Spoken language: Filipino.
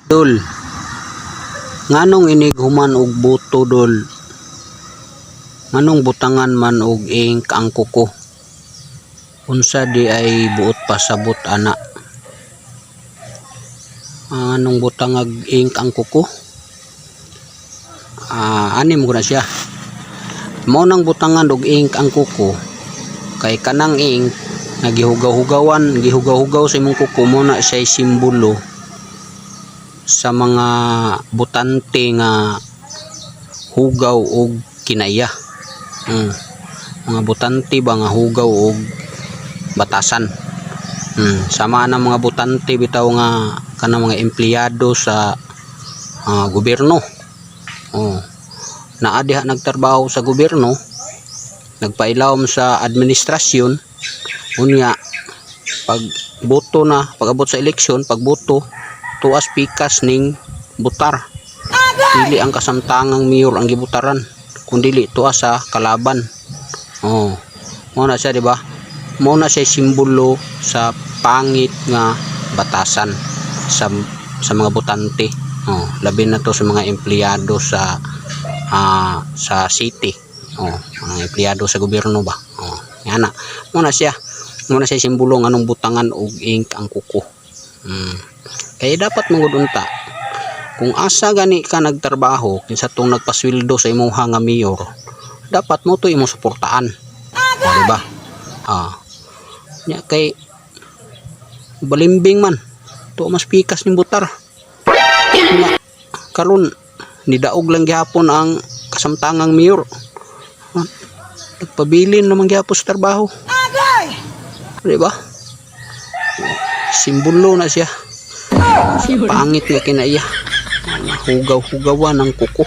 Dol, nganong inig human og buto dol? Nganong butangan man og ink ang kuko? Unsa di ay buot pasabot ana? Anong butangag ink ang kuko? Anim ko na siya. Mao nang butangan og ink ang kuko. Kay kanang ink gihugaw-hugaw sa imong kuko mo na siya simbolo sa mga butante nga hugaw og kinaya. Mga butante ba nga hugaw og batasan. Sama na mga butante bitaw nga kanang mga empleyado sa gobyerno. Naa diha nagtrabaho sa gobyerno, nagpailawom sa administrasyon, unya pag boto na, pag-abot sa eleksyon, pag boto tuas pikas ning butar. Dili ang kasamtangang mayor ang gibutaran, kundi tuas sa kalaban. Mo na siya, di ba? Mo na siya simbolo sa pangit nga batasan sa mga butante. Labi na to sa mga empleyado sa city. Mga empleyado sa gobyerno ba. Yan na. Mo na siya simbolo nga anong butangan og ink ang kuko. Kaya dapat mangud unta kung asa gani ka nagtrabaho kinsa tong nagpasweldo sa imuha nga mayor, dapat mo to imong suportaan. Di ba? Nya kay balimbing man to mas pikas ning butar. Karon nidaog lang gihapon ang kasamtangang mayor. Nagpabilin naman gihapon sa trabaho. Di ba? Simbolo na siya. Pangit nga kinaya. Hugaw-hugawan ng kuko.